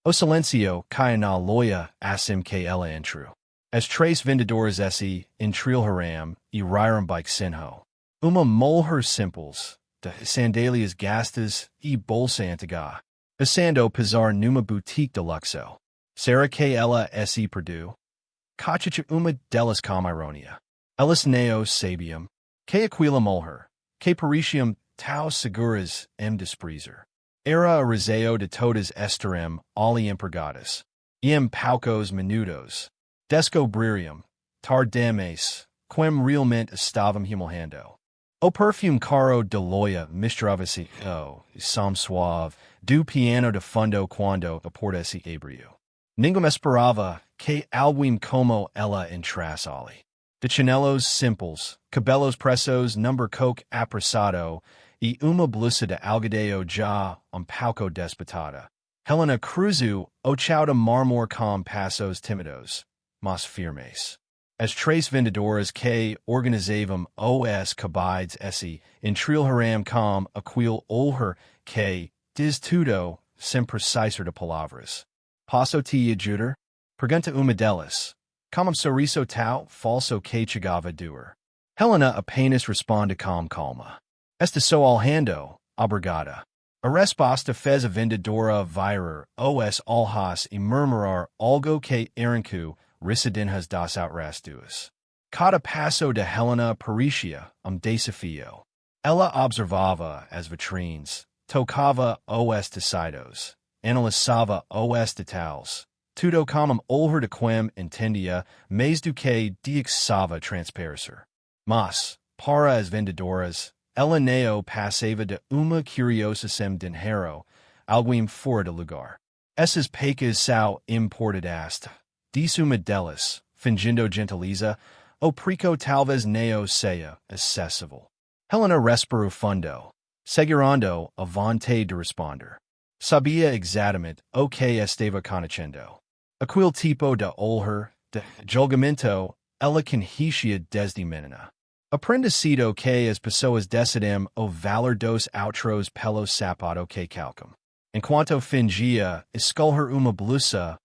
O silencio kaya na loya asim que ela entru. As tres vendedoras esse hiram bike sinho. Uma mulher simples, de sandalias gastas e bolsa antiga. Passando pisar numa boutique de luxo. Será que ela se perdu? Cachicha uma delas com ironia. Elas neo sabiam. Que aquila mulher. Que pareciam tau seguras desprezar. Era a riseo de todas estarem ali empregadas. Poucos minutos. Descobriram tarde demais, quem realmente estavam humilhando. O perfume caro de Loja misturava-se som suave do piano de fundo quando a porta se abriu. Ninguém esperava que alguém como ela entrasse ali. De chinelos simples, cabelos presos, number coke apressado, e uma blusa de algodão já pouco despotada. Helena cruzu o chão de mármore com passos tímidos, mas firmes. As três vendedoras que organizavam os cabides se hiram com aquele olhar que diz tudo sem precisar de palavras. Posso te ajudar? Pergunta uma delas. Com sorriso tão falso que chegava a doer. Helena apenas responde com calma. Esta só alhando, obrigada. A resposta fez a vendedora virar os olhos e murmurar algo que erancu risadinhas das outrastuas. Cada passo de Helena parecia desafio. Ela observava as vitrines, tocava os tecidos, analisava os detalhes, tudo com olhar de quem entendia mais do que deixava transparecer. Mas, para as vendedoras, ela não passava de uma curiosíssima dinheiro, alguém fora de lugar. Essas pecas são importadas, disse uma delas, fingindo gentileza, o preço talvez não seja acessível. Helena respirou fundo, segurando a vontade de responder. Sabia exatamente o que estava acontecendo. Aquele tipo de olhar, de julgamento, ela conhecia desde menina. Aprendecido que as pessoas decidem o valor dos outros pelo sapato que calcam. Enquanto fingia escolher uma blusa,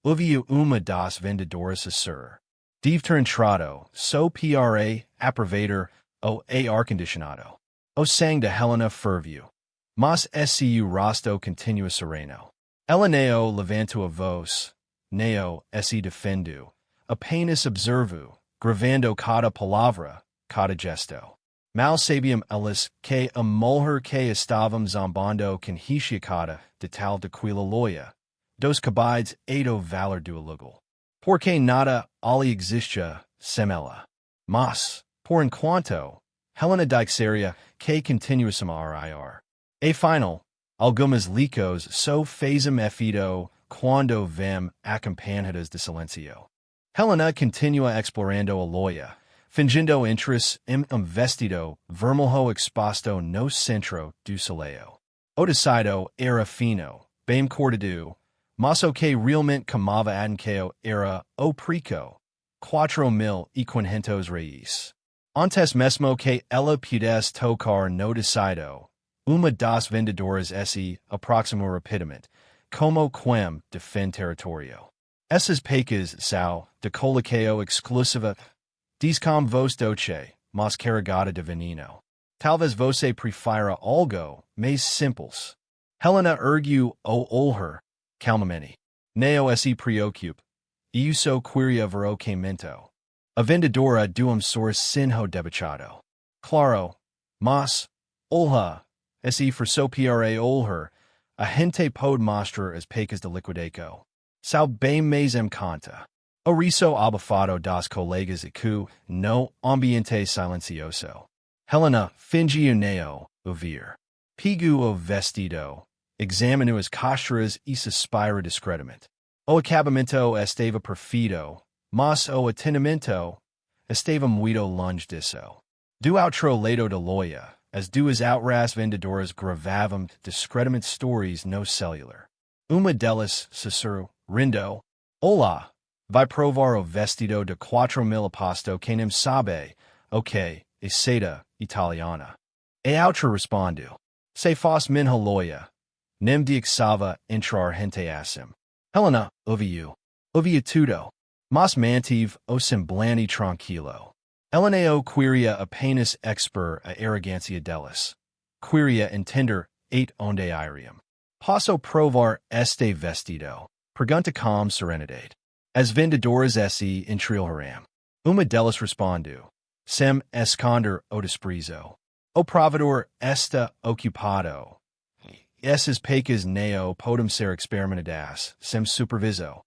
ouviu uma das vendedoras assur. Deve ter entrado, so pra aproveitar o ar-condicionado. O sangue de Helena ferviu. Mas seu rosto continua sereno. Ela não levantou a voz, não se defendeu. Apenas observou, gravando cada palavra, cada gesto. Mal sabiam elas que a mulher que estavam zombando conhecia cada detalhe daquela loja, dos cabides e do valor do aluguel. Porque nada ali existia sem ela. Mas, por enquanto, Helena dixeria que continuassem a ir. E final, algumas licos so fazem efeito quando vem acompanhadas de silencio. Helena continua explorando a loja, fingindo interesse vestido vermelho exposto no centro do salão. O tecido era fino, bem cortado, mas o que realmente chamava a atenção era o preço, 4.500 reais. Antes mesmo que ela pudesse tocar no tecido, uma das vendedoras se aproximou rapidamente, como quem defende território. Essas pecas são de colocação exclusiva. Diz com voz doce, mas carregada de veneno. Talvez você prefira algo mais simples. Helena ergueu o olhar calmamente. Não se preocupe. Eu sou queria ver o que minto. A vendedora do sinho debochado. Claro, mas, olha, se for para olhar, a gente pode mostrar as pecas de liquidaco. São bem mais conta. O riso abafado das colegas no ambiente silencioso. Helena fingiu não ouvir. Pegou o vestido, examinou as costuras e suspirou discretamente. O acabamento estava perfeito, mas o atendimento estava muito longe disso. Do outro lado da loja, as duas outras vendedoras gravavam discretamente stories no celular. Uma delas sussurrou, rindo, Olá! Vai provar o vestido de 4.000 aposto que nem sabe, ok, e seda italiana. E outra respondeu, se faz minha loja, nem deixava entrar gente assim. Helena, uvia tudo, mas mantive o semblante tranquilo. Eleneo queria apenas expor a arrogancia deles. Queria entender onde iriam. Posso provar este vestido? Pergunta com serenidade. As vendedoras entrilharam. Uma delas respondeu. Sem esconder o desprezo. O provedor está ocupado. Essas pecas não podem ser experimentadas sem superviso.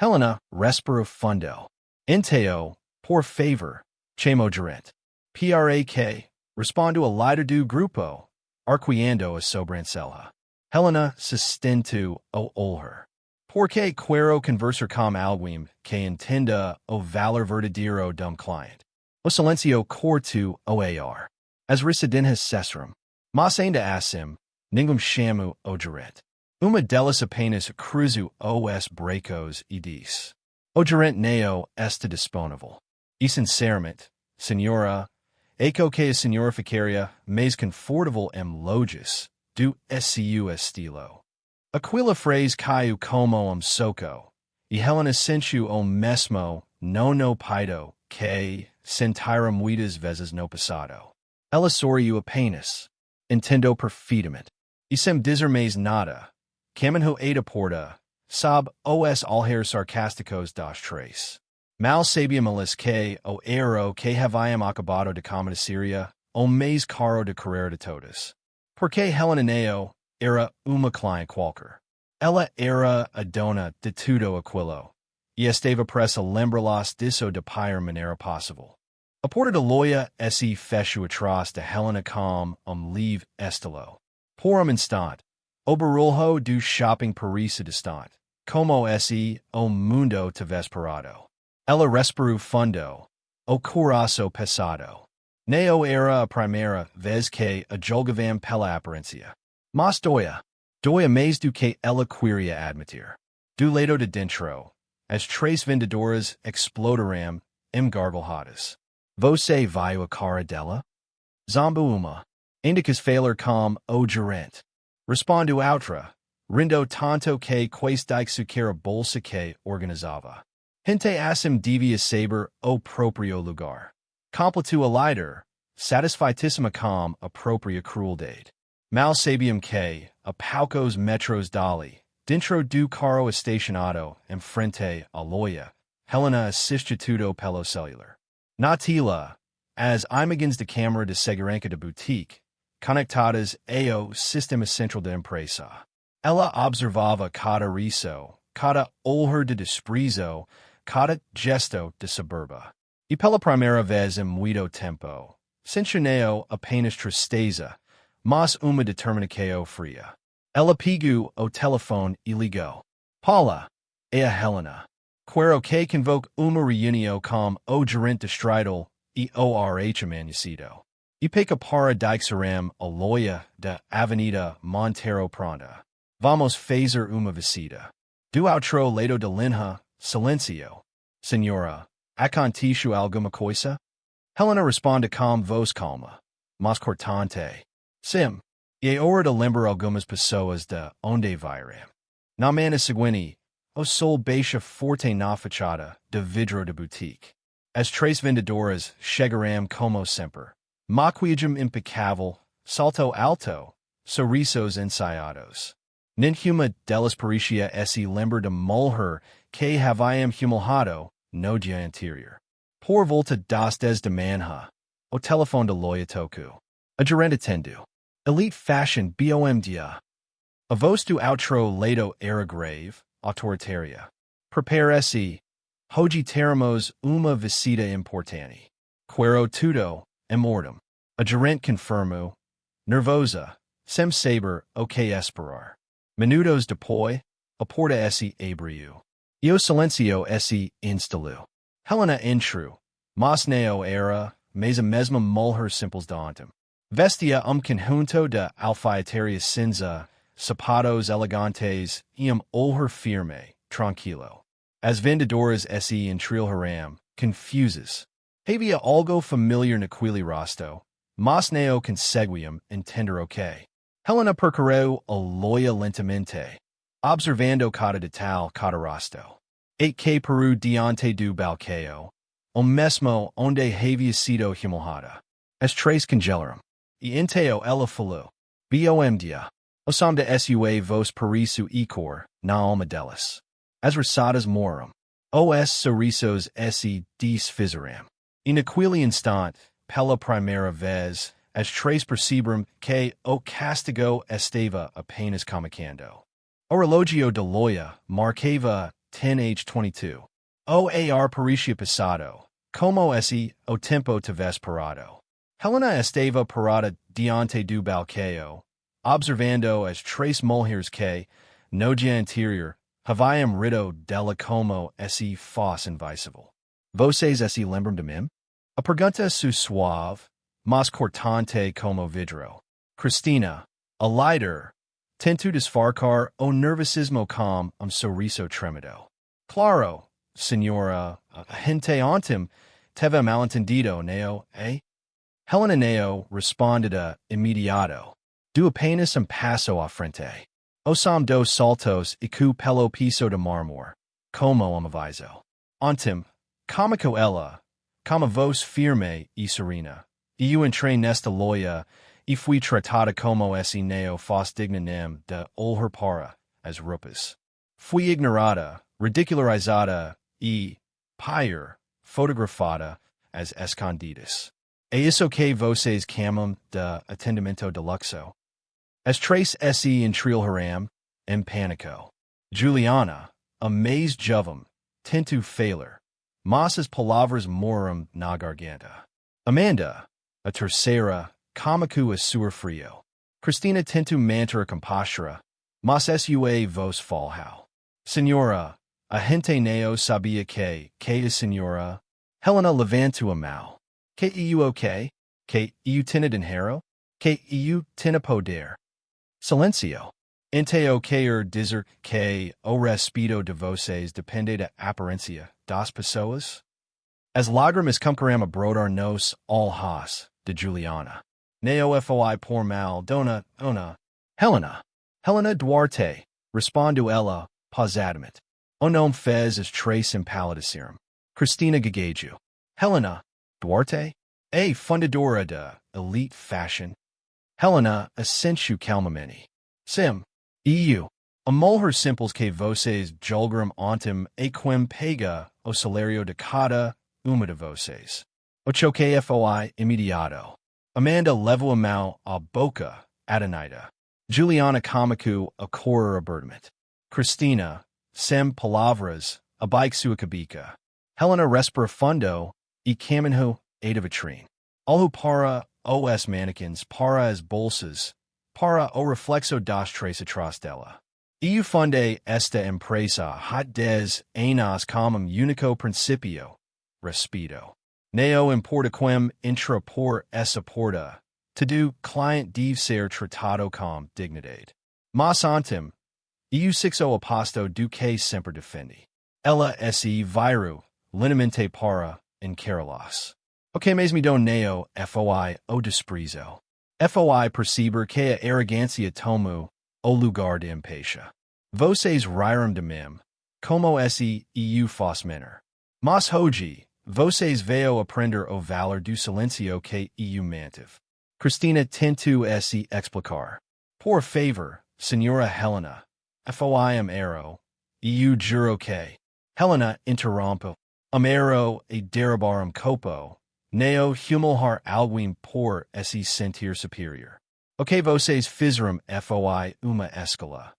Helena respirou fundo. Enteo, por favor, chamo gerente. Praque, respondo a líder do grupo, arqueando a sobrancelha. Helena sustentou o olhar. Porque quero conversar com alguém que entenda o valor verdadeiro dum cliente. O silencio corto o ar. As risadinhas cessaram. Mas ainda assim, ninguém chamou o gerente. Uma delas apenas cruzou os bracos e disse. O gerente não está disponível. E sinceramente, senhora, eco que a senhora ficaria mais confortável em lojas do seu estilo. Aquila frase caiu como soco, e Helena sentiu o mesmo no paido que sentira muitas vezes no passado. Ela sorriu apenas, entendeu perfeitamente, e sem dizer mais nada, caminhou a porta, sob os olhares sarcásticos dos três. Mal sabíamos que o erro que havíamos acabado de cometer o mais caro de carreira de todas. Porque Helena não era uma cliente qualquer. Ela era a dona de tudo aquilo, e estava presa lembrar-las disso de pior maneira possível. A porta da loja se fechou atrás de Helena com leve estilo. Por instante, o barulho do shopping parecia distante, como se o mundo tivesse parado. Ela respirou fundo, o coração pesado. Não era a primeira vez que a julgavam pela aparência. Mas doia mais do que ela queria admitir. Do lado de dentro, as três vendedoras explodaram gargalhadas. Você viu a cara dela? Zombo uma. Ainda quis falar com o gerente. Respondeu outra, rindo tanto que quase disse que era a bolsa que organizava. Gente assim devia saber o próprio lugar. Completou a líder, satisfeitíssima com a própria crueldade. Mal sabiam que, a poucos metros dali, dentro do carro estacionado em frente à loja, Helena assistia tudo pelo celular. Na tela, as imagens de câmera de segurança da boutique, conectadas ao sistema central da empresa. Ela observava cada riso, cada olhar de desprezo, cada gesto de soberba. E pela primeira vez em muito tempo, sentiu apenas tristeza, mas uma determinação fria. Ela pegou o telefone e ligou. Paula, é a Helena. Quero que convoque uma reunião com o gerente distrital e o RH amanhecido. E peca para deixarem a loja da Avenida Monteiro pronta. Vamos fazer uma visita. Do outro lado da linha, silencio. Senhora, aconteceu alguma coisa? Helena responde com voz calma, mas cortante. Sim, e é hora de lembrar algumas pessoas de onde vieram. Na manhã seguinte, o sol baixa forte na fachada de vidro da boutique. As três vendedoras chegaram como sempre. Maquiagem impecável, salto alto, sorrisos ensaiados. Nenhuma delas parecia se lembrar de mulher que haviam humilhado no dia anterior. Por volta das 10 da manhã, o telefone da loja tocou. A gerente atendeu. Elite fashion bom dia. A voz do outro lado era grave, autoritária. Prepare-se. Hoje teremos uma visita importante. Quero tudo, em ordem. A gerente confirmou. Nervosa, sem saber o que esperar. Minutos depois, a porta se abriu. E o silencio se instalou. Helena entrou, mas não era, mas a mesma mulher simples de ontem. Vestia conjunto de alfaiataria cinza, sapatos elegantes e olhar firme, tranquilo. As vendedoras se entrilharam, confusas. Havia algo familiar naquele rosto, mas não conseguiam entender o que. Helena percorreu a loja lentamente. observando cada detal, cada rostro. 8K Peru diante do balcão, o mesmo onde havia sido remojada. As três congelaram. E então ela falou. Bom dia. O som de sua voz pareço icor na alma delas. As risadas moram. Os sorrisos se desfizeram. E naquele instante, pela primeira vez, as três perceberam que o castigo estava apenas começando. O relógio de Loja marcava 10h22. O ar parecia passado, como se o tempo tivesse parado. Helena estava parada diante do balcão, observando as três mulheres que, no dia anterior, haviam rido dela como se fosse invisível. Vocês se lembram de mim? A pergunta suave, mas cortante como vidro. Cristina, a líder, tentou disfarçar o nervosismo com sorriso tremendo. Claro, senhora, a gente ontem teve mal-entendido, não é? Helena não respondeu imediato. Deu apenas passo à frente. O som dos saltos e cu pelo piso de mármore, como aviso. Ontem, como ela, com a voz firme e serena, eu entrei nesta loja e fui tratada como se não fosse digna nem de olhar para as roupas. Fui ignorada, ridicularizada e, pior, fotografada as escondidas. É isso que vocês chamam de atendimento de luxo. As três se entraram em pânico. Juliana, a mais jovem, tentou falar, mas as palavras moram na garganta. Amanda, a terceira, como a suor frio. Cristina tentou manter a compostura, mas sua voz falhou. Senhora, a gente não sabia que a senhora. Helena levantou a mão. Que eu ok? Que eu tinha dinheiro? Que eu tinha poder? Silencio. Então quer dizer que o respeito de vocês depende da aparência das pessoas? As lágrimas começaram a brotar nos olhos de Juliana. Não foi por mal, dona. Helena Duarte, respondeu ela, pausadamente. O nome fez as três empalideceram. Cristina gaguejou. Helena Duarte? A fundadora da Elite Fashion. Helena assentiu calmamente. Sim, eu. A mulher simples que vocês julgaram ontem e quem pega o salário de cada uma de vocês. O choque foi imediato. Amanda levou a mão à boca, atonida. Juliana começou a correr abertamente. Cristina, sem palavras, abaixou sua cabeça. Helena respirou fundo e caminhou da vitrine. Olhou para os mannequins, para as bolsas, para o reflexo das três atrás dela. Eu fundei esta empresa há 10 anos como único princípio. Respeito. Não importa quem entra por essa porta, todo cliente deve ser tratado com dignidade. Mas ontem, eu sou oposto do que sempre defendi. Ela se virou lindamente para encará-los. O que mesmo não foi o desprezo. Foi perceber que a arrogância tomou o lugar de empatia. Vocês riram de mim, como se eu fosse menor. Mas hoje, vocês veio aprender o valor do silêncio que eu mantive. Cristina tentou se explicar. Por favor, senhora Helena, foi erro. Eu juro que. Helena interrompeu. Erro e derrubar copo. Neo humilhar alguém por se sentir superior. O que vocês fizeram foi uma escala.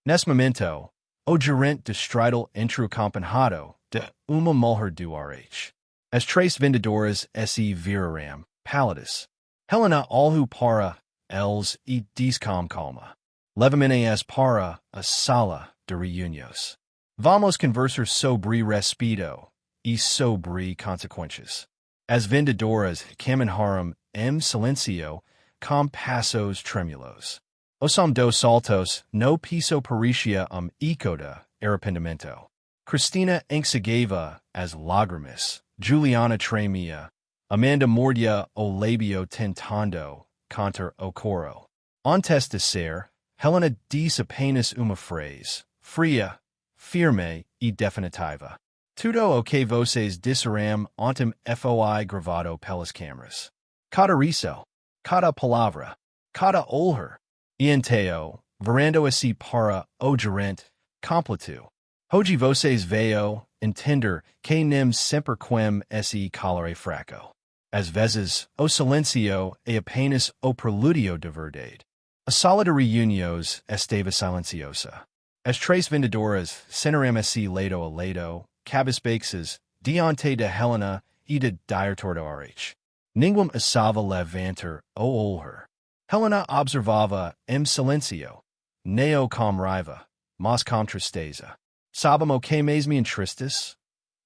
Nesse momento, o gerente distrital entrou acompanhado de uma mulher do RH. As três vendedoras se viraram, pálidas. Helena olhou para eles e disse com calma. Levamente para a sala de reuniões. Vamos conversar sobre respeito e sobre consequências. As vendedoras caminharam em silêncio com passos tremulos. O som dos saltos no piso parecia eco de arrependimento. Cristina enxugava as lágrimas. Juliana tremia. Amanda mordia o lábio tentando conter o coro. Antes de ser, Helena diz apenas uma frase, fria, firme e definitiva. Tudo o que vocês disseram ontem foi gravado pelas câmeras. Cada riso, cada palavra, cada olhar. Enteo, verando assim para o gerente, completo. Hoje vocês veio entender que nem sempre quem esse calore fraco. Às vezes, o silêncio é apenas o prelúdio de verdade. A sala de reuniões estava silenciosa. As três vendedoras sentaram assim lado a lado, cabisbaixas, diante de Helena e de diretor de RH. Ninguém osava levantar o olhar. Helena observava em silêncio, neo com raiva, mas com tristeza. Sabem o que mais me entristece?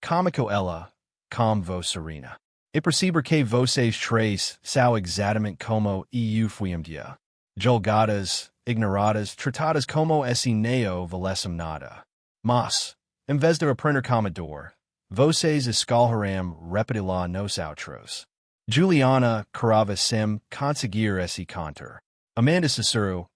Comico ela, com voz serena. E perceber que vocês três são exatamente como eu fui um dia. Julgadas, ignoradas, tratadas como esse neo valessem nada. Mas, em vez de aprender como dor, vocês escolheram repetir lá nos outros. Juliana querava sem conseguir esse cantar. Amanda Cicero,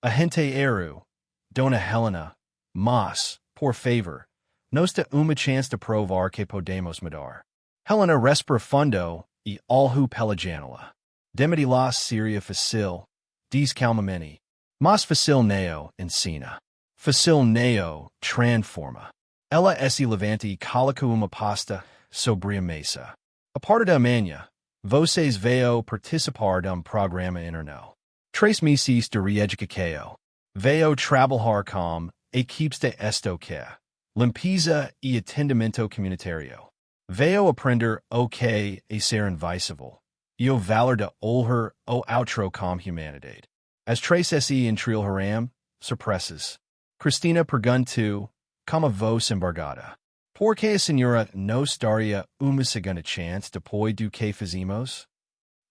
a gente eru, Dona Helena, mas, por favor, nos dê uma chance de provar que podemos mudar. Helena respira fundo e olhou pela janela. Demite la seria fácil, diz calmamente. Mas fácil neo ensina. Fácil neo transforma. Ela se levanta e coloca uma pasta sobre a mesa. A partir da manhã, vocês veio participar de programa internal. 3 meses de reeducação. Veio trabalhar com equipes de estoque, limpeza e atendimento comunitário. Veio aprender o que é ser invisível e o valor de olhar o outro com humanidade. As 3 se entrilharam, surpresas. Cristina perguntou, com a voz embargada. Por que a senhora nos daria uma segunda chance depois do que fizemos?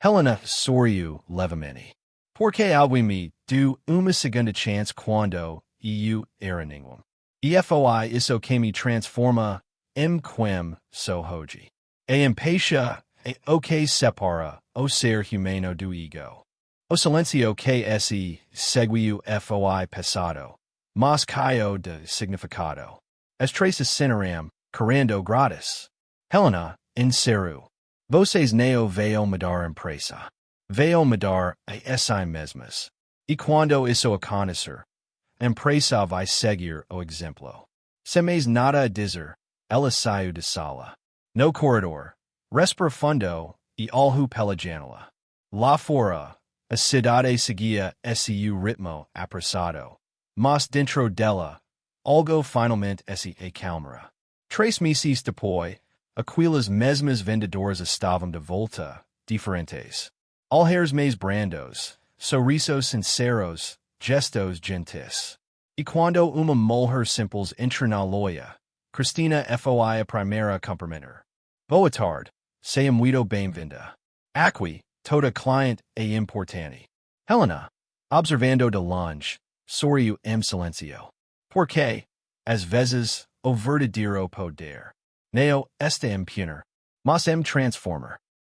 Helena sorriu levemente. Por que alguém me deu uma segunda chance quando eu era ninguém? E foi isso que me transforma em quem sou hoje. A impatient é o que separa o ser humano do ego. O silêncio que esse seguiu foi passado, mas caiu de significado. As 3 assinaram, querendo grátis. Helena, encerrou. Vocês não veio mudar a empresa. Veio mudar a essa mesmas. E quando isso acontecer, a empresa vai seguir o exemplo. Sem mais nada a dizer, ela saiu da sala. No corredor, respira fundo e olhou pela janela. Lá fora, a cidade seguia esse ritmo apressado. Mas dentro dela, algo finalmente se acalmara. 3 meses depois, aquelas mesmas vendedoras estavam de volta, diferentes. Olhares mais brandos, sorrisos sinceros, gestos gentis. E quando uma mulher simples entra na loja, Cristina foi a primeira a cumprimentar. Boa tarde, seja muito bem-vinda. Aqui, toda cliente é importante. Helena, observando de longe, sorriu em silêncio. Porque, às vezes, o verdadeiro poder não está em punir, mas em transformar.